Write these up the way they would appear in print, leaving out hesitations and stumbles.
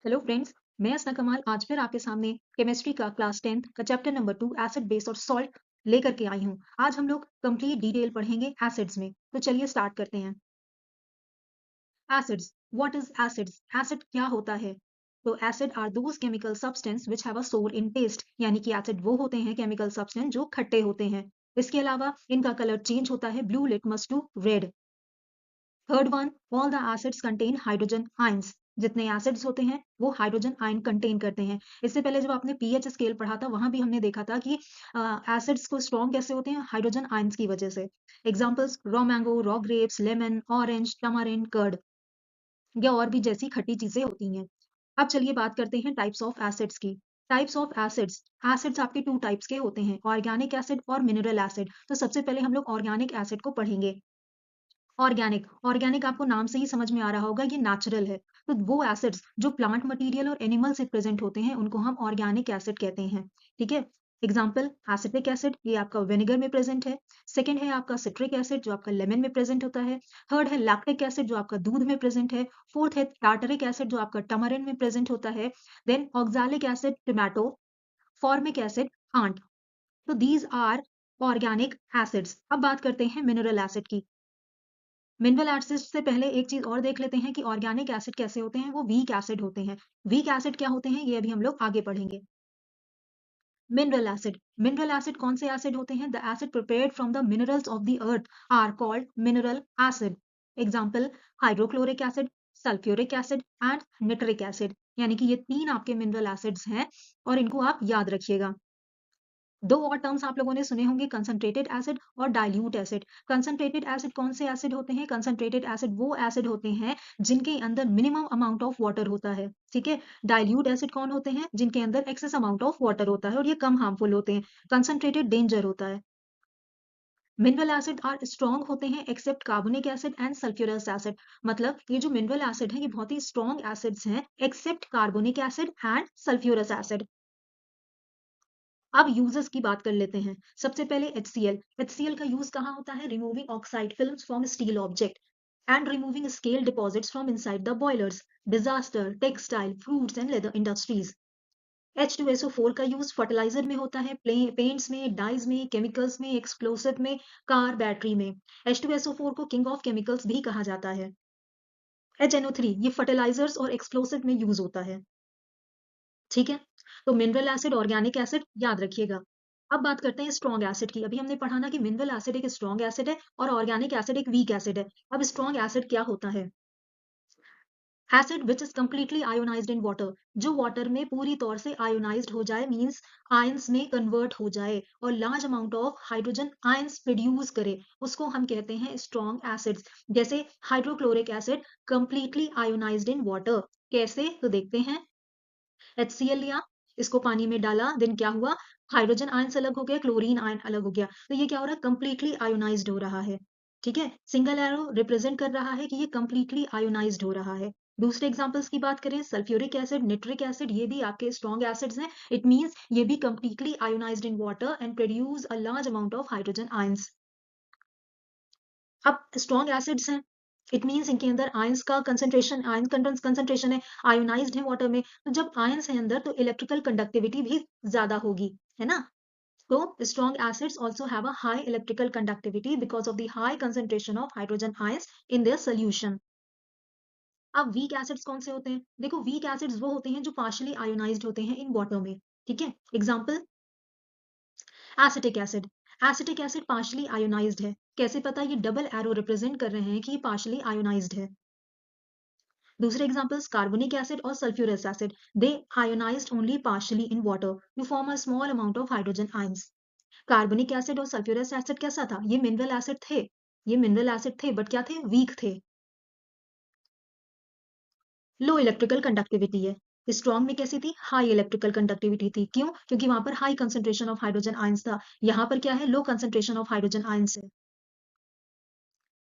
Hello friends. मैं असना कमाल आज फिर आपके सामने केमिस्ट्री का क्लास 10th का चैप्टर नंबर 2 एसिड बेस और सॉल्ट लेकर के आई हूँ। आज हम लोग कंप्लीट डिटेल पढ़ेंगे एसिड्स में। तो चलिए स्टार्ट करते हैं। Acids, what is acids? Acid क्या होता है? तो acid are those chemical substance which have a sour in test, यानी कि एसिड वो होते हैं केमिकल सब्सटेंस जो खट्टे होते हैं। इसके अलावा इनका कलर चेंज होता है blue litmus to red. Third one, all the acids contain hydrogen ions. जितने एसिड्स होते हैं वो हाइड्रोजन आयन कंटेन करते हैं। इससे पहले जब आपने पीएच स्केल पढ़ा था वहां भी हमने देखा था कि एसिड्स को स्ट्रॉन्ग कैसे होते हैं, हाइड्रोजन आयंस की वजह से। Examples raw mango, raw grapes, lemon, orange, tamarind, curd या और भी जैसी खट्टी चीजें होती हैं। अब चलिए बात करते हैं टाइप्स ऑफ एसिड्स की। टाइप्स ऑफ एसिड्स, एसिड्स आपके टू टाइप्स के होते हैं, ऑर्गेनिक एसिड और मिनरल एसिड। तो सबसे पहले हम लोग ऑर्गेनिक एसिड को पढ़ेंगे। ऑर्गेनिक, ऑर्गेनिक आपको नाम से ही समझ में आ रहा होगा, ये नेचुरल है। तो वो एसिड्स जो प्लांट मटेरियल और एनिमल से प्रेजेंट होते हैं उनको हम ऑर्गेनिक एसिड कहते हैं। ठीक है। एग्जाम्पल एसिटिक एसिड, ये आपका विनेगर में प्रेजेंट है। सेकंड है आपका सिट्रिक एसिड जो आपका लेमन में प्रेजेंट होता है। थर्ड है लैक्टिक एसिड जो आपका दूध में प्रेजेंट है। फोर्थ है टार्टरिक एसिड जो आपका टमारिन में प्रेजेंट होता है। Then oxalic acid tomato, formic acid ant. तो दीज आर ऑर्गेनिक एसिड्स। अब बात करते हैं मिनरल एसिड की। मिनरल एसिड से पहले एक चीज और देख लेते हैं कि ऑर्गेनिक एसिड कैसे होते हैं। वो वीक एसिड होते हैं। वीक एसिड क्या होते हैं ये अभी हम लोग आगे पढ़ेंगे। मिनरल एसिड, मिनरल एसिड कौन से एसिड होते हैं? The acid prepared from the minerals of the earth are called mineral acid. Example hydrochloric acid, sulphuric acid and nitric acid. यानी कि ये तीन आपके मिनरल एसिड्स हैं और इनको आप याद रखिएगा। दो और टर्म्स आप लोगों ने सुने होंगे, कंसंट्रेटेड एसिड और डाइल्यूट एसिड। कंसंट्रेटेड एसिड कौन से एसिड होते हैं? कंसंट्रेटेड एसिड वो एसिड होते हैं जिनके अंदर मिनिमम अमाउंट ऑफ वाटर होता है। ठीक है। डाइल्यूट एसिड कौन होते हैं? जिनके अंदर एक्सेस अमाउंट ऑफ वाटर होता है और ये कम हार्मफुल होते हैं। कंसंट्रेटेड डेंजर होता है। मिनरल एसिड आर स्ट्रॉन्ग होते हैं except carbonic acid and sulphurous acid. मतलब ये जो मिनरल एसिड है ये बहुत ही स्ट्रॉन्ग एसिड्स हैं except carbonic acid and sulphurous acid. अब यूजेस की बात कर लेते हैं। सबसे पहले HCl। HCl का यूज कहाँ होता है? Removing oxide films from steel object and removing scale deposits from inside the boilers, disaster, textile, fruits and leather industries. H2SO4 का यूज फर्टिलाइजर में होता है, पेंट्स में, डाइज में, केमिकल्स में, एक्सप्लोसिव में, कार बैटरी में। H2SO4 को किंग ऑफ केमिकल्स भी कहा जाता है। HNO3 ये फर्टिलाइजर्स और एक्सप्लोसिव में यूज होता है। ठीक है। तो मिनरल एसिड, ऑर्गेनिक एसिड याद रखिएगा। अब बात करते हैं स्ट्रॉन्ग एसिड की। अभी हमने पढ़ा ना कि मिनरल एसिड एक स्ट्रॉन्ग एसिड है और ऑर्गेनिक एसिड एक वीक एसिड है। अब स्ट्रॉन्ग एसिड क्या होता है? Acid which is completely ionised in water, जो वाटर में पूरी तौर से आयोनाइज्ड हो जाए, मींस आयंस में कन्वर्ट हो जाए और large amount of hydrogen ions produce करे, उसको हम कहते हैं स्ट्रॉन्ग एसिड्स। जैसे hydrochloric acid completely ionised in water. कैसे? तो देखते हैं। HCl लिया, इसको पानी में डाला, देन क्या हुआ? हाइड्रोजन आयन अलग हो गया, क्लोरीन आयन अलग हो गया। तो ये क्या हो रहा है? कंप्लीटली आयोनाइज्ड हो रहा है। ठीक है। सिंगल एरो रिप्रेजेंट कर रहा है कि ये कंप्लीटली आयोनाइज्ड हो रहा है। दूसरे एग्जांपल्स की बात करें, सल्फ्यूरिक एसिड, निट्रिक एसिड, ये भी आपके स्ट्रॉन्ग एसिड्स हैं। इट मींस ये भी completely ionised in water and produce a large amount of hydrogen ions. अब स्ट्रॉन्ग एसिड्स हैं, इट मींस इनके अंदर आयंस का कंसंट्रेशन, आयन कंसंट्रेशन है, आयोनाइज्ड है वाटर में। तो जब आयंस है अंदर तो इलेक्ट्रिकल कंडक्टिविटी भी ज्यादा होगी, है ना? तो strong acids also have a high electrical conductivity because of the high concentration of hydrogen ions in their solution. अब वीक एसिड्स कौन से होते हैं? देखो, वीक एसिड्स वो होते हैं जो पार्शियली आयोनाइज्ड होते हैं इन वाटर में। ठीक है। Example acetic acid. Acetic acid partially ionised है। कैसे पता? ये डबल एरो रिप्रेजेंट कर रहे हैं कि ये पार्शियली आयोनाइज्ड है। दूसरे एग्जांपल्स कार्बोनिक एसिड और sulphurous acid, they ionised only partially in water to form a small amount of hydrogen ions. Carbonic acid और सल्फ्यूरस एसिड कैसा था? ये मिनरल एसिड थे। ये मिनरल एसिड थे बट क्या थे? वीक थे। लो इलेक्ट्रिकल कंडक्टिविटी है। स्ट्रॉन्ग में कैसी थी? हाई इलेक्ट्रिकल कंडक्टिविटी थी। क्यों? क्योंकि वहां पर high concentration of hydrogen ions था। यहाँ पर क्या है? Low concentration of hydrogen ions है।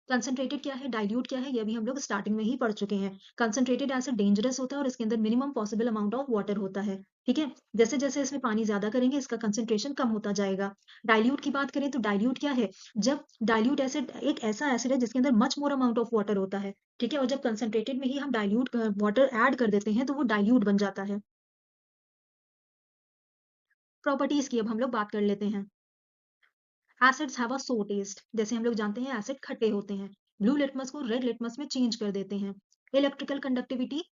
कंसंट्रेटेड क्या है, डाइल्यूट क्या है, ये अभी हम लोग स्टार्टिंग में ही पढ़ चुके हैं। कंसंट्रेटेड एसिड डेंजरस होता है और इसके अंदर minimum possible amount of water होता है, ठीक है? जैसे-जैसे इसमें पानी ज़्यादा करेंगे, इसका कंसंट्रेशन कम होता जाएगा। डाइल्यूट की बात करें तो डाइल्यूट क्या है? जब डाइल्यूट एसिड एक ऐसा एसिड है जिसके अंदर much more amount of water होता है, ठीक है? और जब कंसंट्रेटेड में ही हम डाइल्यूट वाटर ऐड कर देते हैं, तो वो डाइल्यूट बन जाता है। प्रॉपर्टीज़ की अब हम लोग बात कर लेते हैं। एसिड्स हैव अ सोर टेस्ट, जैसे हम लोग जानते हैं एसिड खट्टे होते हैं। ब्लू लिटमस को रेड लिटमस में चेंज कर देते हैं। इलेक्ट्रिकल कंडक्टिविटी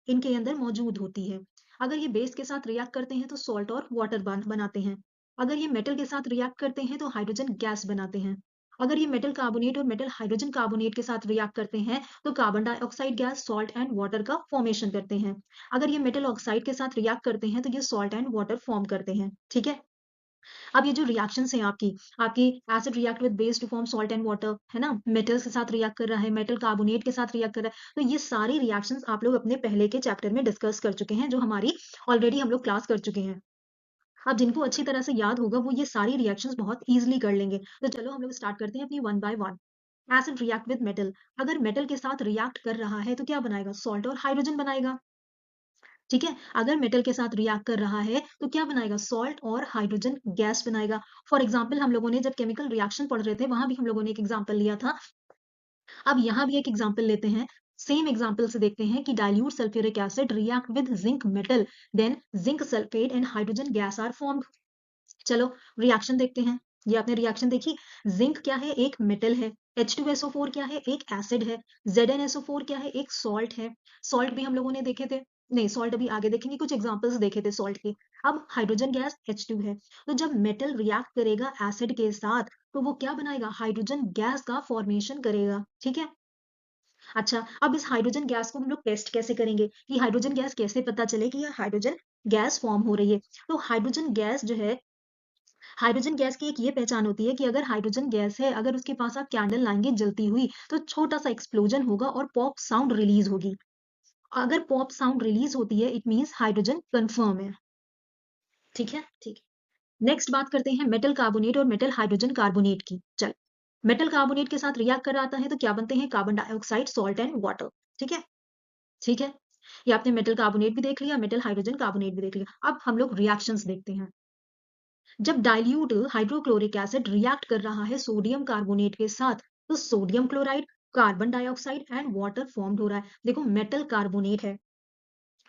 इनके अंदर मौजूद होती है। अगर ये बेस के साथ रिएक्ट करते हैं तो सॉल्ट और वाटर बनाते हैं। अगर ये मेटल के साथ रिएक्ट करते हैं तो हाइड्रोजन गैस बनाते हैं। अगर ये मेटल कार्बोनेट और मेटल हाइड्रोजन कार्बोनेट के साथ रिएक्ट करते हैं तो carbon dioxide gas, salt and water का फॉर्मेशन करते हैं। अगर ये मेटल ऑक्साइड के साथ रिएक्ट करते हैं तो ये सॉल्ट एंड वाटर फॉर्म करते हैं, ठीक है? अब ये जो रिएक्शंस हैं आपकी acid react with base to form salt and water, है ना? मेटल्स के साथ रिएक्ट कर रहा है, मेटल कार्बोनेट के साथ रिएक्ट कर रहा है। तो ये सारी रिएक्शंस आप लोग अपने पहले के चैप्टर में डिस्कस कर चुके हैं, जो हमारी ऑलरेडी हम लोग क्लास कर चुके हैं। अब जिनको अच्छी तरह से याद होगा, वो ये सारी रिएक्शंस बहुत ईज़िली कर लेंगे। तो चलो हम लोग स्टार्ट करते हैं अपनी one by one. Acid react with metal, अगर मेटल के साथ रिएक्ट कर रहा है, तो क्या बनाएगा? सॉल्ट और हाइड्रोजन बनाएगा। ठीक है? अगर मेटल के साथ रिएक्ट कर रहा है, तो क्या बनाएगा? सॉल्ट और हाइड्रोजन गैस बनाएगा। फॉर एग्ज़ाम्पल हम लोगों ने जब केमिकल रिएक्शन पढ़ रहे थे, वहाँ भी हम लोगों ने एक एग्ज़ाम्पल लिया था। अब यहाँ भी एक एग्ज़ाम्पल लेते हैं। सेम एग्ज़ाम्पल से देखते हैं कि dilute sulphuric acid react with zinc metal, then zinc sulphate and hydrogen gas are formed. चलो रिएक्शन देखते हैं। ये आपने रिएक्शन देखी। जिंक क्या है? एक मेटल है। H2SO4 क्या है? एक एसिड है। ZnSO4 क्या है? एक सॉल्ट है। सॉल्ट भी हम लोगों ने देखे थे। नहीं, सॉल्ट अभी आगे देखेंगे, कुछ एग्जांपल्स देखे थे सॉल्ट के। अब हाइड्रोजन गैस H2 है। तो जब मेटल रिएक्ट करेगा एसिड के साथ, तो वो क्या बनाएगा? हाइड्रोजन गैस का फॉर्मेशन करेगा, ठीक है? अच्छा, अब इस हाइड्रोजन गैस को हम लोग टेस्ट कैसे करेंगे कि हाइड्रोजन गैस कैसे पता चले कि ये हाइड्रोजन गैस फॉर्म हो रही है? तो हाइड्रोजन गैस जो है, हाइड्रोजन गैस की एक ये पहचान होती है कि अगर हाइड्रोजन गैस है, अगर उसके पास आप कैंडल लाएँगे जलती हुई, तो छोटा-सा एक्सप्लोजन होगा और पॉप साउंड रिलीज़ होगी। अगर पॉप साउंड रिलीज़ होती है, इट मीन्स हाइड्रोजन कन्फर्म है। ठीक है? ठीक है। नेक्स्ट बात करते हैं मेटल कार्बोनेट और मेटल हाइड्रोजन कार्बोनेट की। चलो, मेटल कार्बोनेट के साथ रिएक्ट कराता है, तो क्या बनते हैं? Carbon dioxide, salt and water. ठीक है? ठीक है? ये आपने मेटल कार्बोनेट भी देख लिया, मेटल हाइड्रोजन कार्बोनेट भी देख लिया। अब हम लोग रिएक्शंस देखते हैं। जब डाइल्यूट हाइड्रोक्लोरिक एसिड रिएक्ट कर रहा है सोडियम कार्बोनेट के साथ, तो sodium chloride, carbon dioxide and water formed हो रहा है। देखो मेटल कार्बोनेट है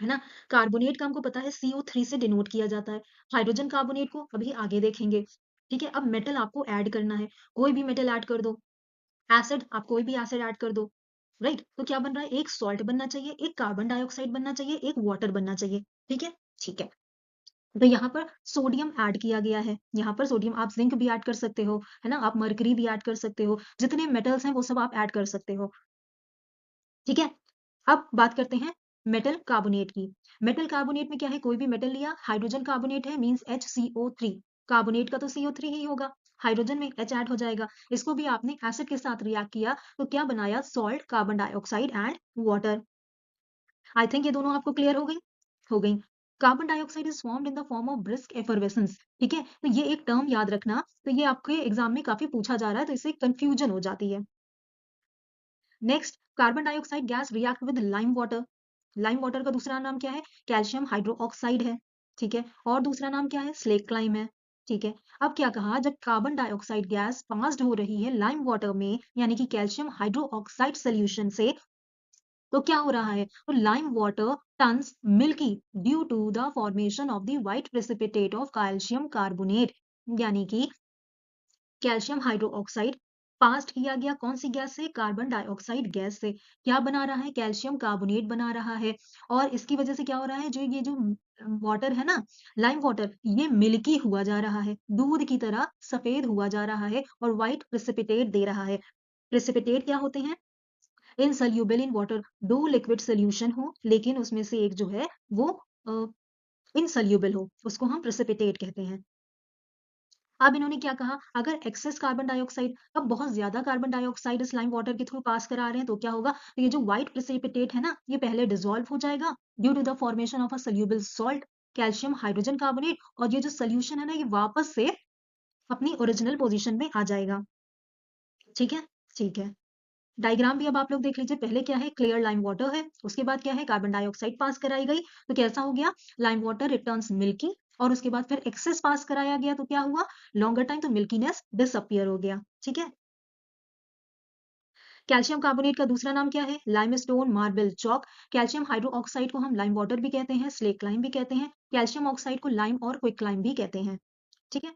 ना? कार्बोनेट का हमको पता है CO3 से डिनोट किया जाता है। हाइड्रोजन कार्बोनेट को अभी आगे देखेंगे। ठीक है? अब मेटल आपको ऐड करना है। कोई भी मेटल ऐड कर दो। एसिड, आप कोई भी एसिड ऐड कर दो। राइट? तो क्या बन रहा है? एक सॉल्ट बनना चाहिए, एक कार्बन डाइऑक्साइड बनना चाहिए, एक वाटर बनना चाहिए। ठीक है? ठीक है। तो यहाँ पर सोडियम ऐड किया गया है। यहाँ पर सोडियम, आप ज़िंक भी ऐड कर सकते हो, है ना? आप मरकरी भी ऐड कर सकते हो। जितने मेटल्स हैं वो सब आप ऐड कर सकते हो। ठीक है? अब बात करते हैं मेटल कार्बोनेट की। मेटल कार्बोनेट में क्या है? कोई भी मेटल लिया, हाइड्रोजन कार्बोनेट है मीन्स HCO3। कार्बोनेट का तो CO3 ही होगा। हाइड्रोजन में H ऐड हो जाएगा। इसको भी आपने एसिड के साथ रिएक्ट किया तो क्या बनाया? Salt, carbon dioxide and water. I think ये दोनों आपको क्लियर हो गई? हो गई। Carbon dioxide is formed in the form of brisk effervescence. ठीक है? तो ये एक टर्म याद रखना, तो ये आपके एग्जाम में काफी पूछा जा रहा है, तो इससे कंफ्यूजन हो जाती है। Next, carbon dioxide gas react with lime water. Lime water का दूसरा नाम क्या है? कैल्शियम हाइड्रोक्साइड है। ठीक है? और दूसरा नाम क्या है? स्लेक लाइम है। ठीक है? अब क्या कहा, जब कार्बन डाइऑक्साइड गैस पास्ड हो रही है लाइम वाटर में, यानी कि कैल्शियम हाइड्रोक्साइड सॉल्यूशन से, तो क्या हो रहा है? तो lime water turns milky due to the formation of the white precipitate of calcium carbonate, यानी कि कैल्शियम हाइड्रोक्साइड पास्ट किया गया कौन सी गैस से? कार्बन डाइऑक्साइड गैस से। क्या बना रहा है? कैल्शियम कार्बोनेट बना रहा है। और इसकी वजह से क्या हो रहा है? जो ये जो वाटर है ना, लाइम वाटर, ये मिल्की हुआ जा रहा है, दूध की तरह सफेद हुआ जा रहा है और व्हाइट प्रेसिपिटेट दे रहा है। प्रेसिपिटेट क्या होते हैं? Insoluble in water. 2 liquid solution हो लेकिन उसमें से एक जो है वो इनसॉल्युबल हो, उसको हम प्रेसिपिटेट कहते हैं। अब इन्होंने क्या कहा, अगर एक्सेस कार्बन डाइऑक्साइड, अब बहुत ज्यादा कार्बन डाइऑक्साइड इस लाइम वाटर के थ्रू पास करा रहे हैं, तो क्या होगा? तो ये जो व्हाइट प्रेसिपिटेट है ना, ये पहले डिसॉल्व हो जाएगा due to the formation of a soluble salt, calcium hydrogen carbonate, और ये जो सोल्यूशन है ना, ये वापस से अपनी ओरिजिनल पोजीशन में आ जाएगा। ठीक है? ठीक है। डायग्राम भी अब आप लोग देख लीजिए, पहले क्या है, क्लियर लाइम वाटर है, उसके बाद क्या है, कार्बन डाइऑक्साइड पास कराई गई, तो कैसा हो गया, लाइम वाटर रिटर्न्स मिल्की, और उसके बाद फिर एक्सेस पास कराया गया तो क्या हुआ, लॉन्गर टाइम, तो मिल्कीनेस डिसअपियर हो गया। ठीक है। कैल्शियम कार्बोनेट का दूसरा नाम क्या है, limestone marble chalk. Calcium hydroxide को हम लाइम वाटर भी कहते हैं, स्लेक लाइम भी कहते हैं, कैल्शियम ऑक्साइड को लाइम और क्विक लाइम भी कहते हैं। ठीक है।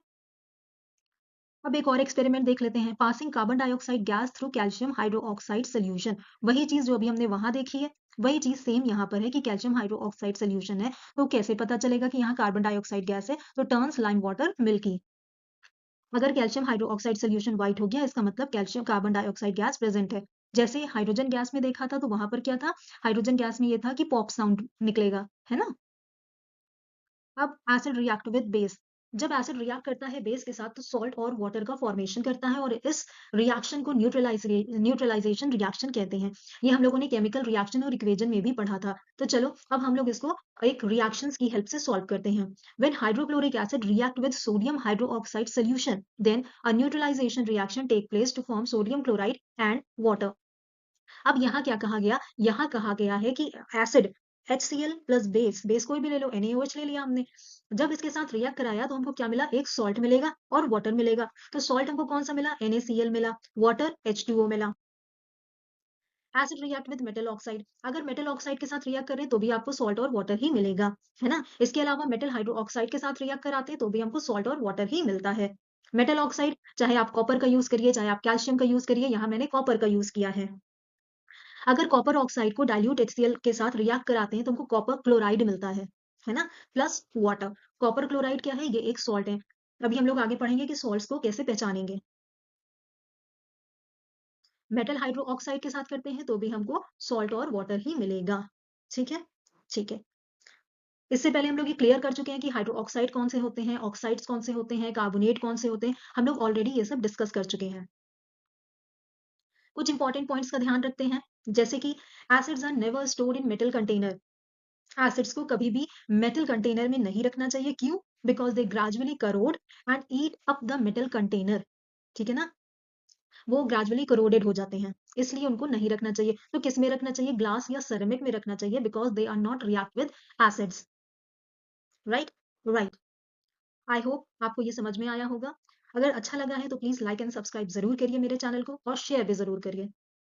अब एक और एक्सपेरिमेंट देख लेते हैं, passing carbon dioxide gas through calcium hydroxide solution. वही चीज जो अभी हमने वहां देखी है, वही चीज सेम यहाँ पर है कि कैल्शियम हाइड्रोक्साइड सोल्यूशन है, तो कैसे पता चलेगा कि यहाँ कार्बन डाइऑक्साइड गैस है, तो टर्न्स लाइम वाटर मिल्की। अगर कैल्शियम हाइड्रोक्साइड सोल्यूशन व्हाइट हो गया, इसका मतलब calcium carbon dioxide gas present है। जैसे हाइड्रोजन गैस में देखा था, तो वहां पर क्या था, हाइड्रोजन गैस में ये था कि पॉप साउंड निकलेगा, है ना। अब एसिड रिएक्ट विद बेस। जब एसिड रिएक्ट करता है बेस के साथ, तो सॉल्ट और वाटर का फॉर्मेशन करता है, और इस रिएक्शन को न्यूट्रलाइजेशन रिएक्शन कहते हैं। ये हम लोगों ने केमिकल रिएक्शन और इक्वेशन में भी पढ़ा था। तो चलो अब हम लोग इसको एक रिएक्शंस की हेल्प से सॉल्व करते हैं। When hydrochloric acid react with sodium hydroxide solution, then a neutralisation reaction take place to form sodium chloride and water. अब यहाँ क्या कहा गया, यहाँ कहा गया है कि acid HCl plus base, base कोई भी ले लो, NaOH ले लिया हमने, जब इसके साथ रिएक्ट कराया तो हमको क्या मिला, एक सॉल्ट मिलेगा और वाटर मिलेगा। तो सॉल्ट हमको कौन सा मिला, NaCl मिला, वाटर H2O मिला। Acid react with metal oxide, अगर मेटल ऑक्साइड के साथ रिएक्ट करें तो भी आपको सॉल्ट और वाटर ही मिलेगा, है ना। इसके अलावा मेटल हाइड्रोक्साइड के साथ रिएक्ट कराते तो भी हमको सॉल्ट और वाटर ही मिलता है। मेटल ऑक्साइड, चाहे आप कॉपर का यूज करिए, चाहे आप कैल्शियम का यूज करिए, यहाँ मैंने कॉपर का यूज किया है। अगर कॉपर ऑक्साइड को डाइल्यूट HCl के साथ रिएक्ट कराते हैं तो हमको कॉपर क्लोराइड मिलता है ना, प्लस वाटर। कॉपर क्लोराइड क्या है, ये एक सॉल्ट है। अभी हम लोग आगे पढ़ेंगे कि सॉल्ट्स को कैसे पहचानेंगे। मेटल हाइड्रो ऑक्साइड के साथ करते हैं तो भी हमको सॉल्ट और वाटर ही मिलेगा। ठीक है। ठीक है। इससे पहले हम लोग ये क्लियर कर चुके हैं कि हाइड्रो ऑक्साइड कौन से होते हैं, ऑक्साइड्स कौन से होते हैं, कार्बोनेट कौन से होते हैं, हम लोग ऑलरेडी ये सब डिस्कस कर चुके हैं। कुछ इंपॉर्टेंट पॉइंट्स का ध्यान रखते हैं, जैसे कि acids are never stored in metal container. Acids को कभी भी मेटल कंटेनर में नहीं रखना चाहिए, क्यों, because they gradually crore and eat up the metal container. ठीक है ना, वो ग्रेजुअली करोडेड हो जाते हैं, इसलिए उनको नहीं रखना चाहिए। तो किस में रखना चाहिए, ग्लास या सेरेमिक में रखना चाहिए, because they are not react with acids. Right. Right. I hope आपको ये समझ में आया होगा। अगर अच्छा लगा है तो प्लीज लाइक एंड सब्सक्राइब जरूर करिए मेरे चैनल को, और शेयर भी जरूर करिए।